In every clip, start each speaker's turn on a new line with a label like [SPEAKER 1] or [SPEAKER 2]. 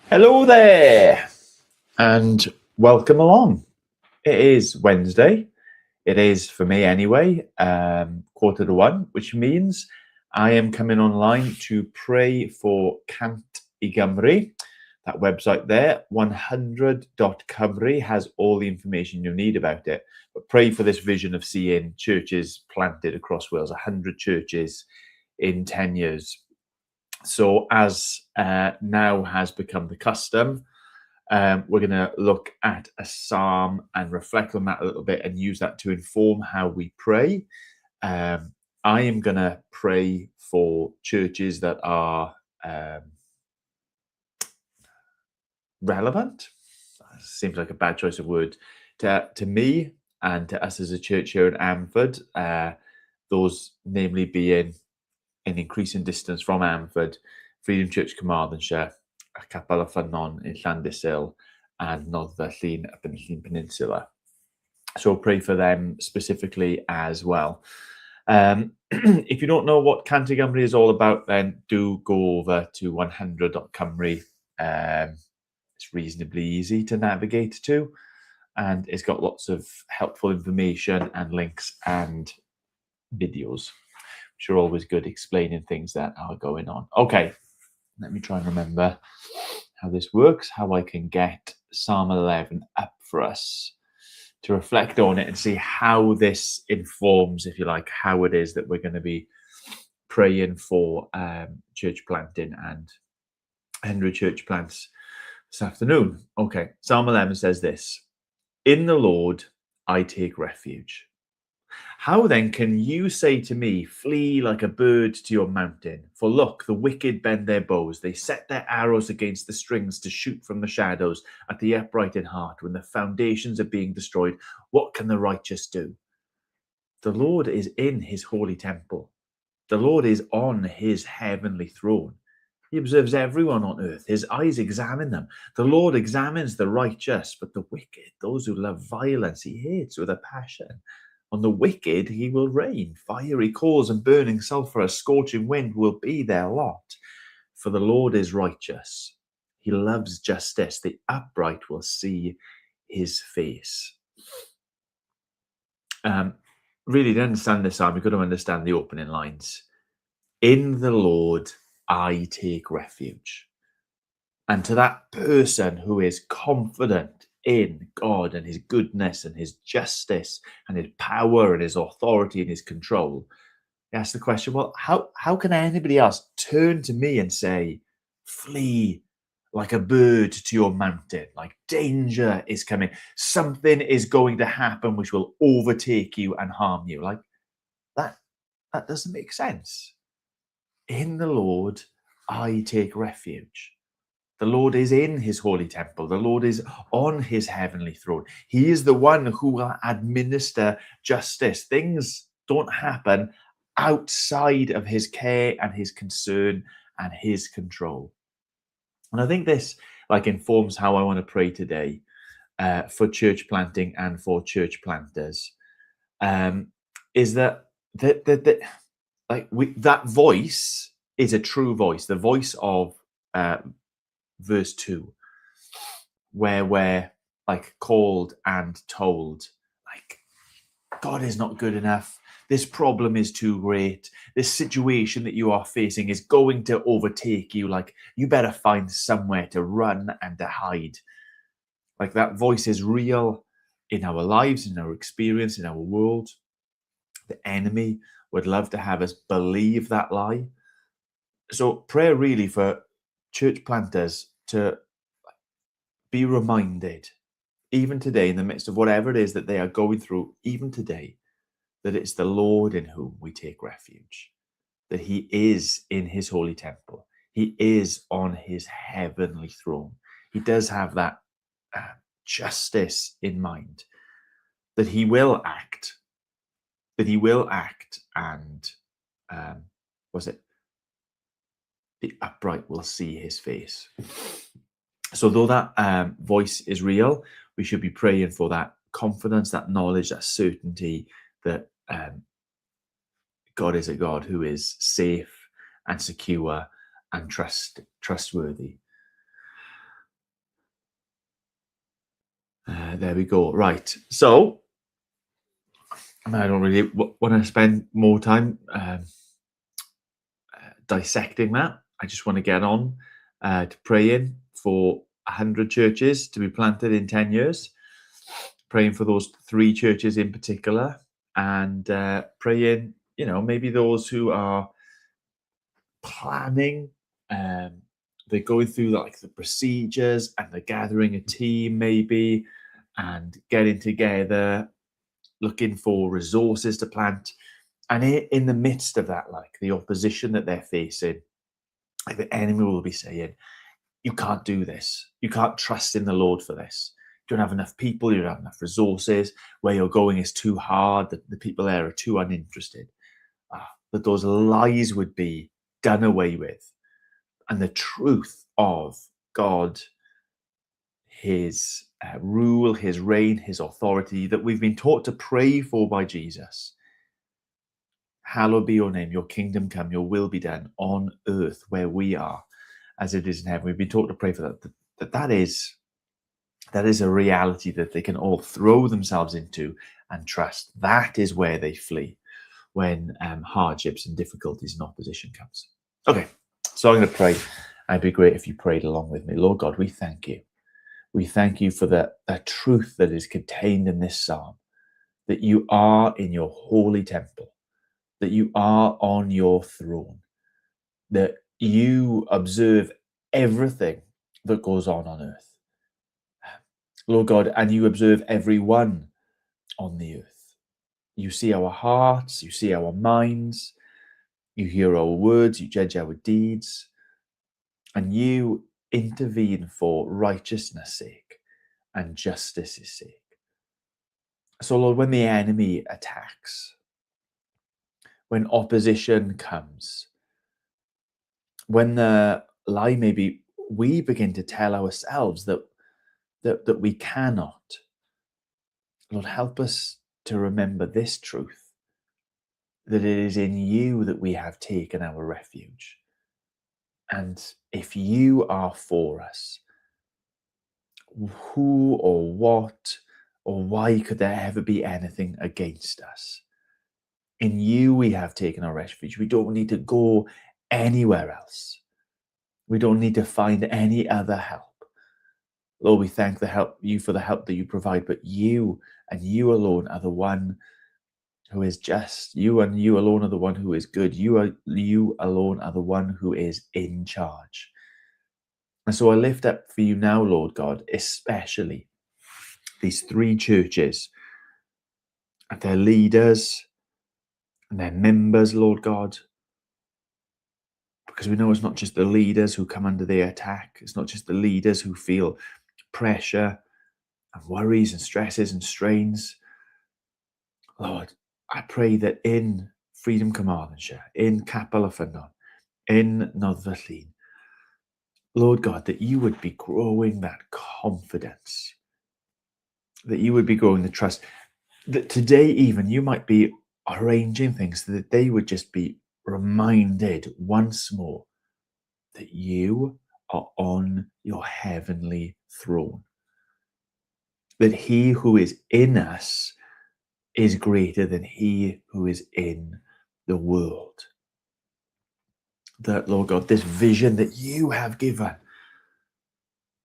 [SPEAKER 1] Hello there, and welcome along. It is Wednesday. It is, for me anyway, 1:45, which means I am coming online to pray for Cant i Gymru. That website there, 100.cymru, has all the information you need about it. But pray for this vision of seeing churches planted across Wales, 100 churches in 10 years. So as now has become the custom, we're going to look at a psalm and reflect on that a little bit and use that to inform how we pray. I am going to pray for churches that are relevant. Seems like a bad choice of word to me and to us as a church here in Amford. Those namely being an increasing distance from Amford, Freedom Church Carmarthenshire, a Capel y Ffynnon in Llandysil, and Noddfa Llŷn up in the Llŷn Peninsula. So pray for them specifically as well. If you don't know what Cant i Gymru is all about, then do go over to 100.cymru. It's reasonably easy to navigate to, and it's got lots of helpful information and links and videos, which are always good explaining things that are going on. Okay, let me try and remember how this works, how I can get Psalm 11 up for us to reflect on it and see how this informs, if you like, how it is that we're going to be praying for church planting and 100 church plants this afternoon. Okay, Psalm 11 says this: "In the Lord I take refuge. How then can you say to me, flee like a bird to your mountain? For look, the wicked bend their bows. They set their arrows against the strings to shoot from the shadows at the upright in heart. When the foundations are being destroyed, what can the righteous do? The Lord is in his holy temple. The Lord is on his heavenly throne. He observes everyone on earth. His eyes examine them. The Lord examines the righteous, but the wicked, those who love violence, he hates with a passion. On the wicked he will rain. Fiery coals and burning sulphur, a scorching wind will be their lot. For the Lord is righteous. He loves justice. The upright will see his face." Really, to understand this psalm, you've got to understand the opening lines. In the Lord I take refuge. And to that person who is confident in God and his goodness and his justice and his power and his authority and his control, he asks the question, well, how can anybody else turn to me and say, flee like a bird to your mountain, like danger is coming, something is going to happen which will overtake you and harm you? Like that doesn't make sense. In the Lord I take refuge. The Lord is in his holy temple. The Lord is on his heavenly throne. He is the one who will administer justice. Things don't happen outside of his care and his concern and his control. And I think this informs how I want to pray today for church planting and for church planters. Is that that voice is a true voice, the voice of verse 2, where we're called and told, God is not good enough. This problem is too great. This situation that you are facing is going to overtake you. You better find somewhere to run and to hide. That voice is real in our lives, in our experience, in our world. The enemy would love to have us believe that lie. So prayer really for church planters to be reminded, even today, in the midst of whatever it is that they are going through, even today, that it's the Lord in whom we take refuge, that he is in his holy temple. He is on his heavenly throne. He does have that justice in mind, that he will act, and the upright will see his face. So though that voice is real, we should be praying for that confidence, that knowledge, that certainty that God is a God who is safe and secure and trustworthy. There we go. Right. So I don't really want to spend more time dissecting that. I just want to get on to praying for 100 churches to be planted in 10 years, praying for those 3 churches in particular, and praying, maybe those who are planning, they're going through like the procedures and they're gathering a team maybe and getting together, looking for resources to plant. And in the midst of that, like the opposition that they're facing, like the enemy will be saying, you can't do this. You can't trust in the Lord for this. You don't have enough people. You don't have enough resources. Where you're going is too hard. The people there are too uninterested. That those lies would be done away with. And the truth of God, his rule, his reign, his authority that we've been taught to pray for by Jesus. Hallowed be your name, your kingdom come, your will be done on earth where we are as it is in heaven. We've been taught to pray for that. That is a reality that they can all throw themselves into and trust. That is where they flee when hardships and difficulties and opposition comes. Okay, so I'm going to pray. It'd be great if you prayed along with me. Lord God, we thank you. We thank you for the truth that is contained in this psalm, that you are in your holy temple, that you are on your throne, that you observe everything that goes on earth. Lord God, and you observe everyone on the earth. You see our hearts, you see our minds, you hear our words, you judge our deeds, and you intervene for righteousness' sake and justice's sake. So, Lord, when the enemy attacks, when opposition comes, when the lie maybe we begin to tell ourselves that we cannot, Lord, help us to remember this truth, that it is in you that we have taken our refuge. And if you are for us, who or what or why could there ever be anything against us? In you we have taken our refuge. We don't need to go anywhere else. We don't need to find any other help. Lord, we thank you for the help that you provide, but you and you alone are the one who is just. You and you alone are the one who is good. You alone are the one who is in charge. And so I lift up for you now, Lord God, especially these 3 churches and their leaders and their members, Lord God, because we know it's not just the leaders who come under the attack. It's not just the leaders who feel pressure and worries and stresses and strains. Lord, I pray that in Freedom Carmarthenshire, in Capel y Ffynnon, in Noddfa Llŷn, Lord God, that you would be growing that confidence, that you would be growing the trust, that today even you might be arranging things so that they would just be reminded once more that you are on your heavenly throne, that he who is in us is greater than he who is in the world. That, Lord God, this vision that you have given,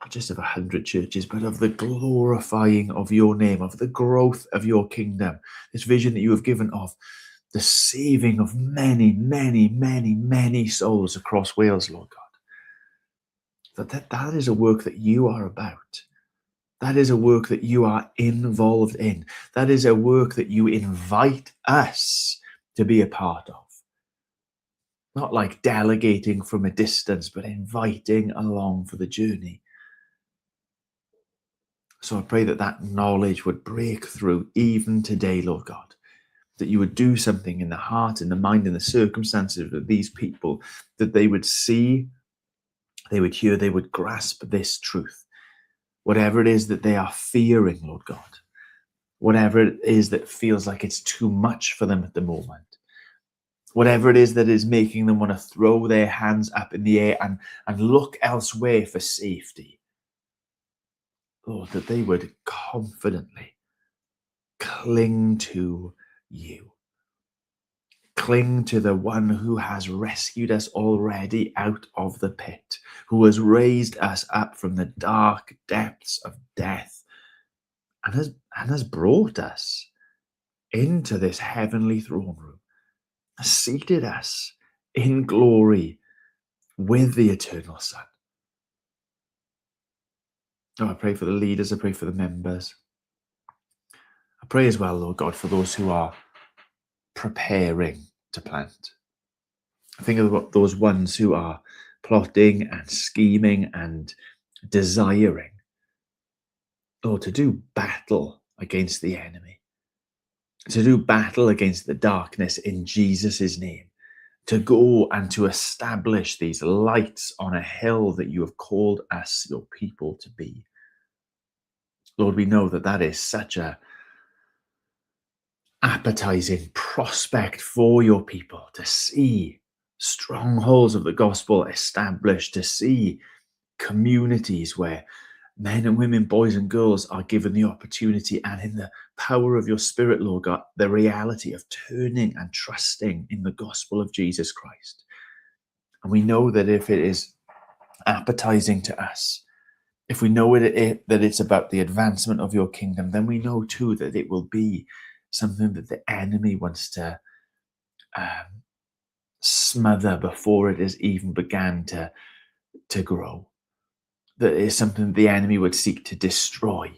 [SPEAKER 1] not just of 100 churches, but of the glorifying of your name, of the growth of your kingdom, this vision that you have given of the saving of many, many, many, many souls across Wales, Lord God. That is a work that you are about. That is a work that you are involved in. That is a work that you invite us to be a part of. Not like delegating from a distance, but inviting along for the journey. So I pray that that knowledge would break through even today, Lord God, that you would do something in the heart, in the mind, in the circumstances of these people, that they would see, they would hear, they would grasp this truth. Whatever it is that they are fearing, Lord God, whatever it is that feels like it's too much for them at the moment, whatever it is that is making them want to throw their hands up in the air and look elsewhere for safety. Lord, that they would confidently cling to you. Cling to the one who has rescued us already out of the pit, who has raised us up from the dark depths of death and has brought us into this heavenly throne room, seated us in glory with the eternal Son. Oh, I pray for the leaders, I pray for the members. I pray as well, Lord God, for those who are preparing to plant. I think of those ones who are plotting and scheming and desiring, Lord, to do battle against the enemy, to do battle against the darkness in Jesus' name, to go and to establish these lights on a hill that you have called us, your people, to be. Lord, we know that that is such a appetizing prospect for your people, to see strongholds of the gospel established, to see communities where men and women, boys and girls are given the opportunity, and in the power of your Spirit, Lord God, the reality of turning and trusting in the gospel of Jesus Christ. And we know that if it is appetizing to us, if we know that it's about the advancement of your kingdom, then we know too that it will be something that the enemy wants to smother before it has even began to grow. That is something the enemy would seek to destroy,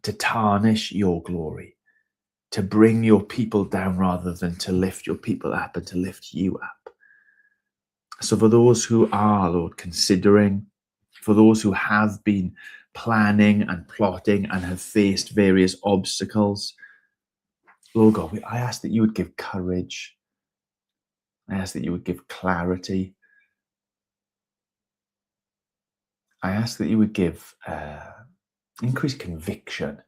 [SPEAKER 1] to tarnish your glory, to bring your people down rather than to lift your people up and to lift you up. So for those who are, Lord, considering, for those who have been planning and plotting and have faced various obstacles, Lord God, I ask that you would give courage. I ask that you would give clarity. I ask that you would give increased conviction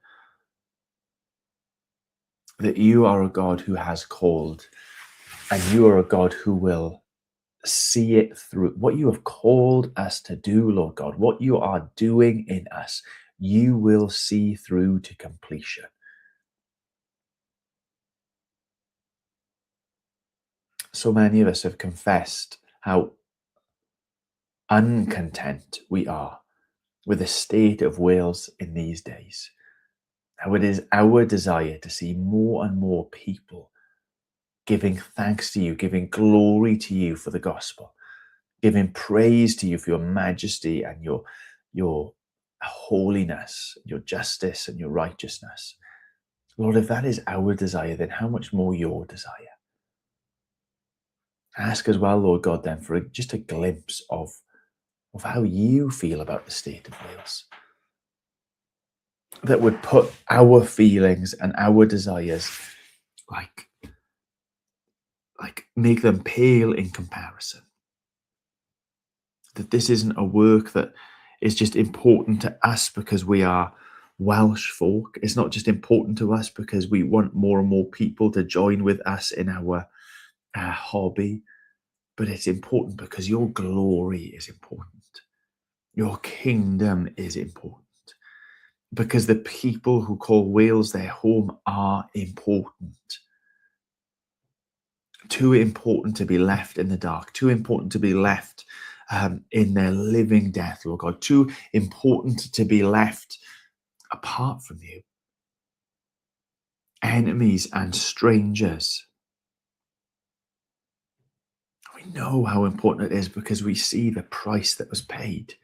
[SPEAKER 1] that you are a God who has called, and you are a God who will see it through. What you have called us to do, Lord God, what you are doing in us, you will see through to completion. So many of us have confessed how uncontent we are with the state of Wales in these days. How it is our desire to see more and more people giving thanks to you, giving glory to you for the gospel, giving praise to you for your majesty and your holiness, your justice and your righteousness. Lord, if that is our desire, then how much more your desire? Ask as well, Lord God, then for just a glimpse of how you feel about the state of Wales. That would put our feelings and our desires like make them pale in comparison. That this isn't a work that is just important to us because we are Welsh folk. It's not just important to us because we want more and more people to join with us in our hobby, but it's important because your glory is important. Your kingdom is important. Because the people who call Wales their home are important. Too important to be left in the dark, too important to be left in their living death, Lord God, too important to be left apart from you. Enemies and strangers. We know how important it is because we see the price that was paid.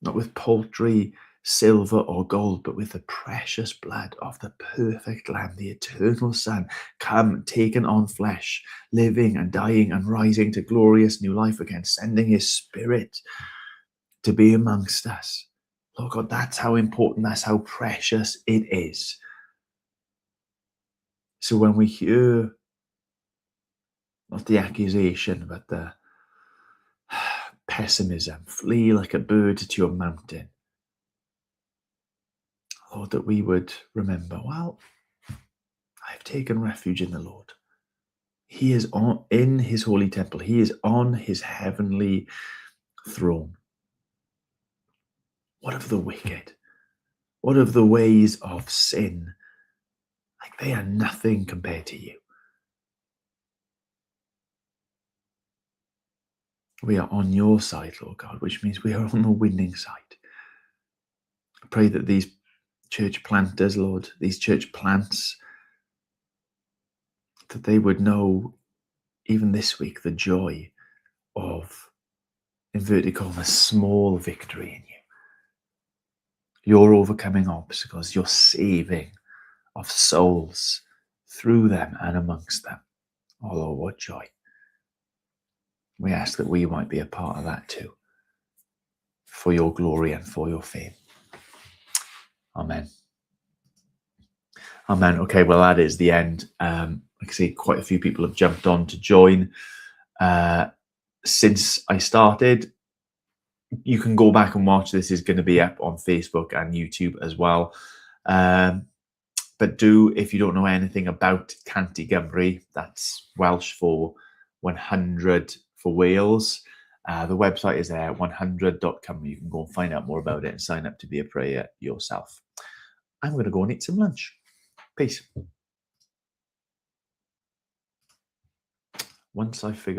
[SPEAKER 1] Not with paltry silver or gold, but with the precious blood of the perfect Lamb, the eternal Son, come, taken on flesh, living and dying and rising to glorious new life again, sending his Spirit to be amongst us. Lord God, that's how important, that's how precious it is. So when we hear not the accusation, but the pessimism, flee like a bird to your mountain, Lord, that we would remember, well, I've taken refuge in the Lord. He is in his holy temple. He is on his heavenly throne. What of the wicked? What of the ways of sin? Like, they are nothing compared to you. We are on your side, Lord God, which means we are on the winning side. I pray that these church planters, Lord, these church plants, that they would know even this week the joy of, inverted commas, small victory in you. You're overcoming obstacles, you're saving of souls through them and amongst them. Oh Lord, what joy. We ask that we might be a part of that too, for your glory and for your fame. Amen. Amen. Okay, well, that is the end. I can see quite a few people have jumped on to join. Since I started, you can go back and watch. This is going to be up on Facebook and YouTube as well. But if you don't know anything about Canty Gymru, that's Welsh for 100 for Wales. The website is there, 100.com. You can go and find out more about it and sign up to be a prayer yourself. I'm going to go and eat some lunch. Peace. Once I figure